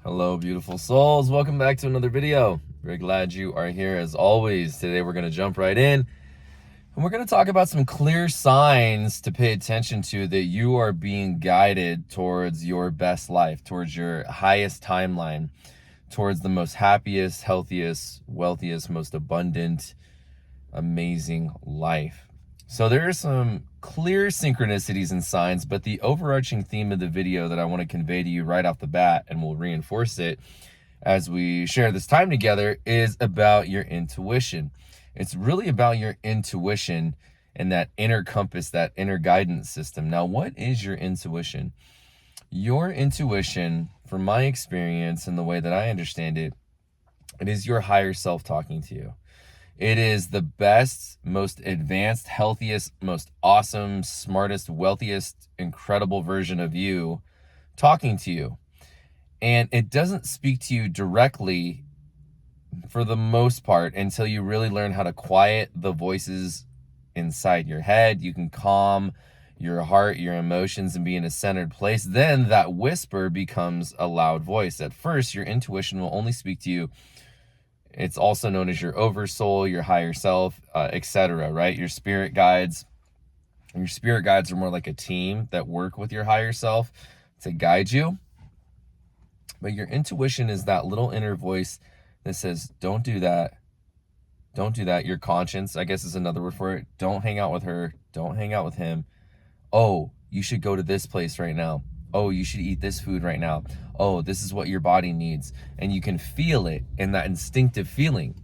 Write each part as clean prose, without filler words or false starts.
Hello, beautiful souls. Welcome back to another video. Very glad you are here as always. Today we're going to jump right in and we're going to talk about some clear signs to pay attention to that you are being guided towards your best life, towards your highest timeline, towards the most happiest, healthiest, wealthiest, most abundant, amazing life. So there are some clear synchronicities and signs, but the overarching theme of the video that I want to convey to you right off the bat, and we'll reinforce it as we share this time together, is about your intuition. It's really about your intuition and that inner compass, that inner guidance system. Now, what is your intuition? Your intuition, from my experience and the way that I understand it, it is your higher self talking to you. It is the best, most advanced, healthiest, most awesome, smartest, wealthiest, incredible version of you talking to you. And it doesn't speak to you directly for the most part until you really learn how to quiet the voices inside your head. You can calm your heart, your emotions, and be in a centered place. Then that whisper becomes a loud voice. At first, your intuition will only speak to you. It's also known as your oversoul, your higher self, etc., right? Your spirit guides. Your spirit guides are more like a team that work with your higher self to guide you. But your intuition is that little inner voice that says, don't do that. Don't do that. Your conscience, I guess, is another word for it. Don't hang out with her. Don't hang out with him. Oh, you should go to this place right now. Oh, you should eat this food right now. Oh, this is what your body needs. And you can feel it in that instinctive feeling.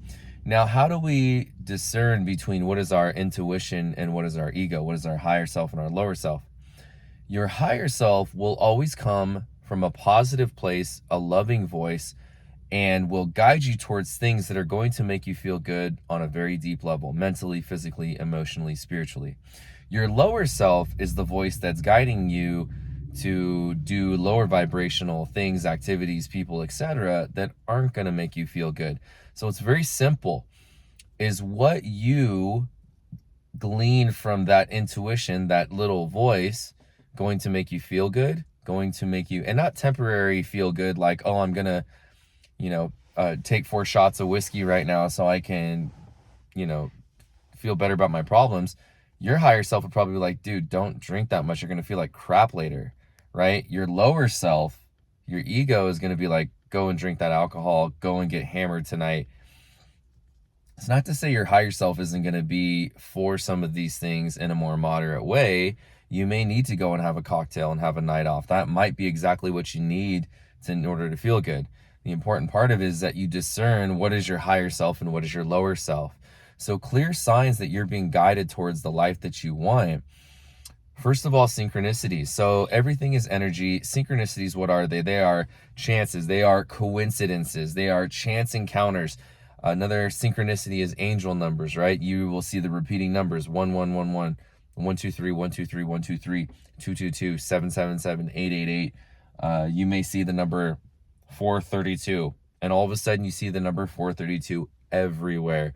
Now, how do we discern between what is our intuition and what is our ego? What is our higher self and our lower self? Your higher self will always come from a positive place, a loving voice, and will guide you towards things that are going to make you feel good on a very deep level, mentally, physically, emotionally, spiritually. Your lower self is the voice that's guiding you to do lower vibrational things, activities, people, etc., that aren't going to make you feel good. So it's very simple. Is what you glean from that intuition, that little voice, going to make you feel good? Going to make you, and not temporary feel good, like, oh, I'm going to, take 4 shots of whiskey right now so I can, feel better about my problems. Your higher self would probably be like, dude, don't drink that much. You're going to feel like crap later, right? Your lower self, your ego is going to be like, go and drink that alcohol, go and get hammered tonight. It's not to say your higher self isn't going to be for some of these things in a more moderate way. You may need to go and have a cocktail and have a night off. That might be exactly what you need in order to feel good. The important part of it is that you discern what is your higher self and what is your lower self. So clear signs that you're being guided towards the life that you want. First of all, synchronicities. So everything is energy. Synchronicities, what are they? They are chances. They are coincidences. They are chance encounters. Another synchronicity is angel numbers, right? You will see the repeating numbers: 1111, 123, 123, 123, 222, 777, 888. You may see the number 432, and all of a sudden you see the number 432 everywhere.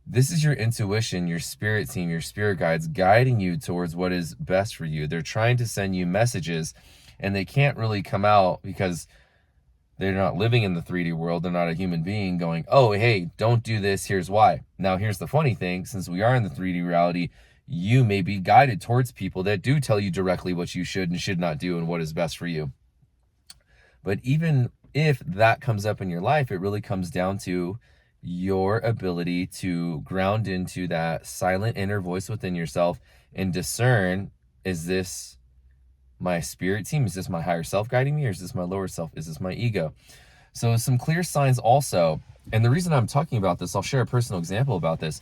This is your intuition, your spirit team, your spirit guides guiding you towards what is best for you. They're trying to send you messages, and they can't really come out because they're not living in the 3D world. They're not a human being going, oh, hey, don't do this. Here's why. Now, here's the funny thing. Since we are in the 3D reality, you may be guided towards people that do tell you directly what you should and should not do and what is best for you. But even if that comes up in your life, it really comes down to your ability to ground into that silent inner voice within yourself and discern, is this my spirit team? Is this my higher self guiding me? Or is this my lower self? Is this my ego? So some clear signs also, and the reason I'm talking about this, I'll share a personal example about this.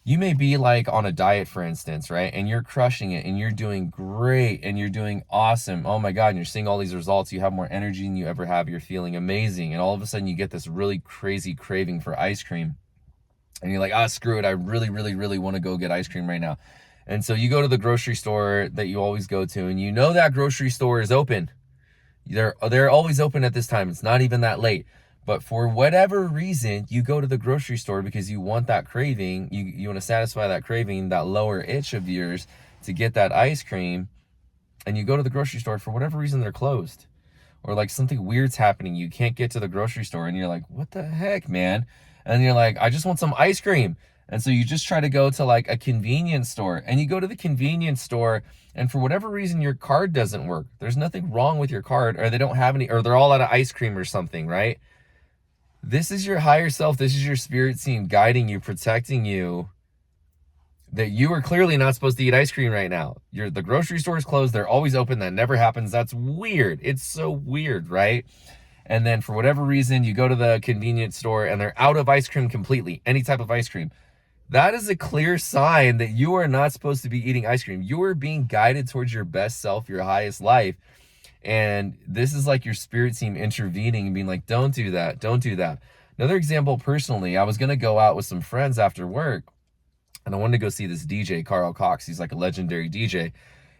You may be like on a diet, for instance, right? And you're crushing it and you're doing great and you're doing awesome. Oh my God, and you're seeing all these results. You have more energy than you ever have. You're feeling amazing. And all of a sudden you get this really crazy craving for ice cream. And you're like, screw it. I really, really, really want to go get ice cream right now. And so you go to the grocery store that you always go to, and you know that grocery store is open. They're always open at this time. It's not even that late. But for whatever reason, you go to the grocery store because you want that craving. You want to satisfy that craving, that lower itch of yours to get that ice cream. And you go to the grocery store, for whatever reason, they're closed. or like something weird's happening. You can't get to the grocery store and you're like, what the heck, man? And you're like, I just want some ice cream. And so you just try to go to like a convenience store, and you go to the convenience store, and for whatever reason, your card doesn't work. There's nothing wrong with your card, or they don't have any, or they're all out of ice cream or something, right? This is your higher self. This is your spirit team guiding you, protecting you, that you are clearly not supposed to eat ice cream right now. The grocery store is closed. They're always open. That never happens. That's weird. It's so weird, right? And then for whatever reason, you go to the convenience store and they're out of ice cream completely, any type of ice cream. That is a clear sign that you are not supposed to be eating ice cream. You are being guided towards your best self, your highest life. And this is like your spirit team intervening and being like, don't do that. Don't do that. Another example, personally, I was going to go out with some friends after work, and I wanted to go see this DJ, Carl Cox. He's like a legendary DJ.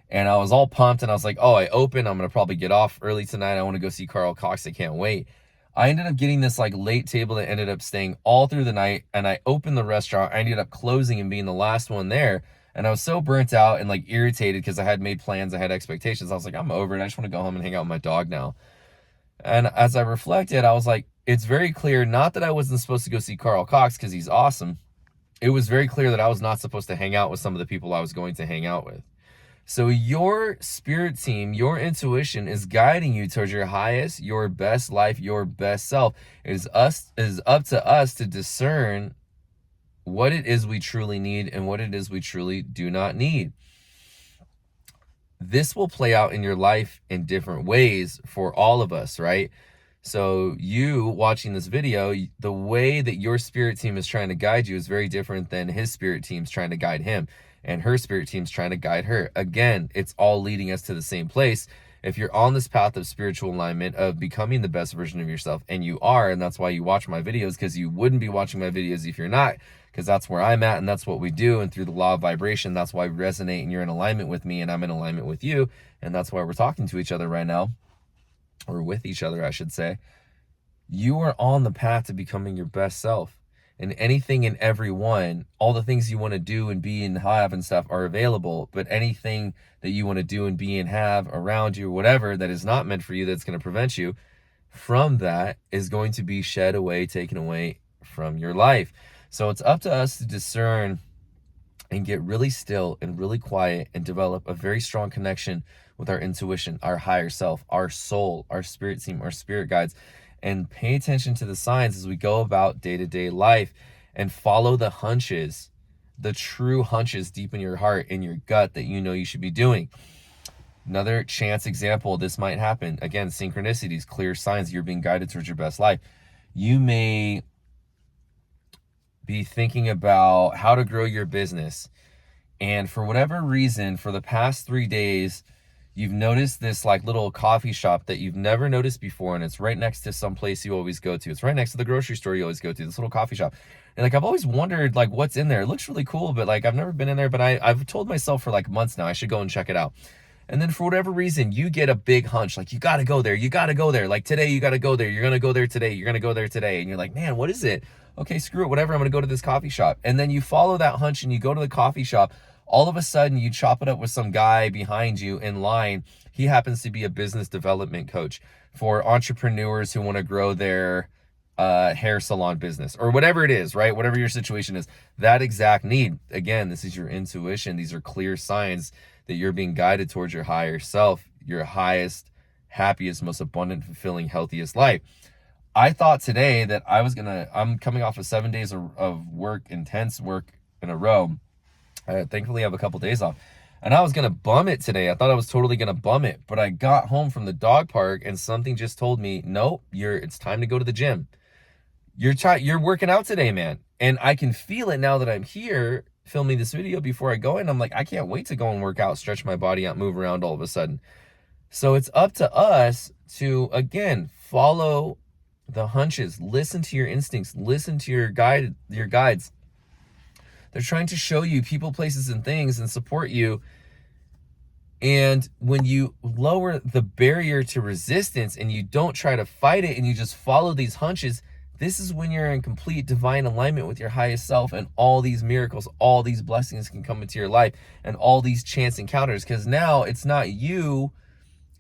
And I was all pumped, and I was like, oh, I open. I'm going to probably get off early tonight. I want to go see Carl Cox. I can't wait. I ended up getting this like late table that ended up staying all through the night. And I opened the restaurant. I ended up closing and being the last one there. And I was so burnt out and like irritated because I had made plans. I had expectations. I was like, I'm over it. I just want to go home and hang out with my dog now. And as I reflected, I was like, it's very clear, not that I wasn't supposed to go see Carl Cox because he's awesome. It was very clear that I was not supposed to hang out with some of the people I was going to hang out with. So your spirit team, your intuition is guiding you towards your highest, your best life, your best self. It is up to us to discern what it is we truly need and what it is we truly do not need. This will play out in your life in different ways for all of us, right? So you watching this video, the way that your spirit team is trying to guide you is very different than his spirit team's trying to guide him, and her spirit team's trying to guide her. Again, it's all leading us to the same place. If you're on this path of spiritual alignment, of becoming the best version of yourself, and you are, and that's why you watch my videos, because you wouldn't be watching my videos if you're not, because that's where I'm at, and that's what we do. And through the law of vibration, that's why we resonate, and you're in alignment with me, and I'm in alignment with you, and that's why we're talking to each other right now, or with each other, I should say. You are on the path to becoming your best self. And anything and everyone, all the things you want to do and be and have and stuff are available. But anything that you want to do and be and have around you, whatever, that is not meant for you, that's going to prevent you from that, is going to be shed away, taken away from your life. So it's up to us to discern and get really still and really quiet and develop a very strong connection with our intuition, our higher self, our soul, our spirit team, our spirit guides, and pay attention to the signs as we go about day-to-day life, and follow the hunches, the true hunches deep in your heart, in your gut, that you know you should be doing. Another chance example, this might happen. Again, synchronicities, clear signs you're being guided towards your best life. You may be thinking about how to grow your business, and for whatever reason, for the past 3 days, you've noticed this like little coffee shop that you've never noticed before, and it's right next to some place you always go to. It's right next to the grocery store you always go to, this little coffee shop. And like, I've always wondered like what's in there. It looks really cool, but like I've never been in there, but I've told myself for like months now I should go and check it out. And then for whatever reason, you get a big hunch, like you got to go there. You got to go there. Like today, you got to go there. You're going to go there today. You're going to go there today. And you're like, man, what is it? Okay, screw it, whatever. I'm going to go to this coffee shop. And then you follow that hunch and you go to the coffee shop. All of a sudden, you chop it up with some guy behind you in line. He happens to be a business development coach for entrepreneurs who want to grow their hair salon business, or whatever it is, right? Whatever your situation is, that exact need. Again, this is your intuition. These are clear signs that you're being guided towards your higher self, your highest, happiest, most abundant, fulfilling, healthiest life. I thought today that I'm coming off of 7 days of work, intense work in a row. I thankfully have a couple days off. And I was going to bum it today. I thought I was totally going to bum it. But I got home from the dog park and something just told me, nope, it's time to go to the gym. You're working out today, man. And I can feel it now that I'm here filming this video before I go in. I'm like, I can't wait to go and work out, stretch my body out, move around all of a sudden. So it's up to us to, again, follow the hunches, listen to your instincts, listen to your guides. They're trying to show you people, places, and things and support you. And when you lower the barrier to resistance and you don't try to fight it and you just follow these hunches, this is when you're in complete divine alignment with your highest self, and all these miracles, all these blessings can come into your life, and all these chance encounters. Because now it's not you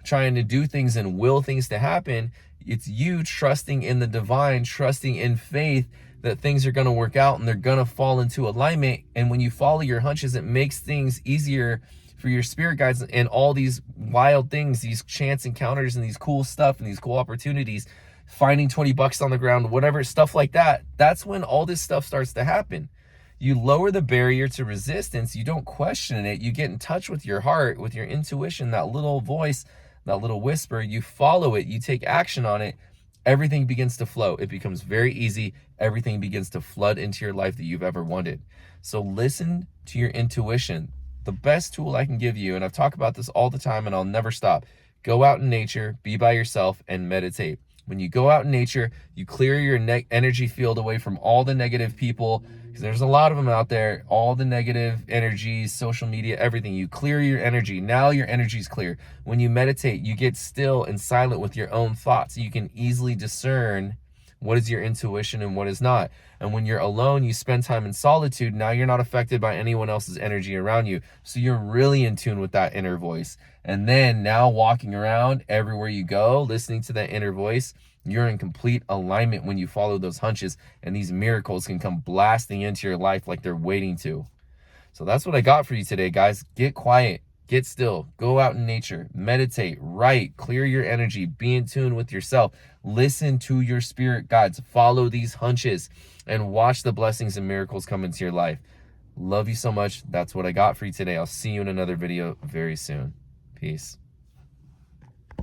trying to do things and will things to happen. It's you trusting in the divine, trusting in faith that things are going to work out and they're going to fall into alignment. And when you follow your hunches, it makes things easier for your spirit guides, and all these wild things, these chance encounters and these cool stuff and these cool opportunities, finding 20 bucks on the ground, whatever, stuff like that. That's when all this stuff starts to happen. You lower the barrier to resistance. You don't question it. You get in touch with your heart, with your intuition, that little voice, that little whisper. You follow it. You take action on it. Everything begins to flow. It becomes very easy. Everything begins to flood into your life that you've ever wanted. So listen to your intuition. The best tool I can give you, and I've talked about this all the time and I'll never stop, go out in nature, be by yourself, and meditate. When you go out in nature, you clear your energy field away from all the negative people, because there's a lot of them out there, all the negative energies, social media, everything. You clear your energy. Now your energy is clear. When you meditate, you get still and silent with your own thoughts. So you can easily discern what is your intuition and what is not. And when you're alone, you spend time in solitude. Now you're not affected by anyone else's energy around you. So you're really in tune with that inner voice. And then now walking around everywhere you go, listening to that inner voice, you're in complete alignment when you follow those hunches, and these miracles can come blasting into your life like they're waiting to. So that's what I got for you today, guys. Get quiet, get still, go out in nature, meditate, write, clear your energy, be in tune with yourself, listen to your spirit guides, follow these hunches, and watch the blessings and miracles come into your life. Love you so much. That's what I got for you today. I'll see you in another video very soon. Peace.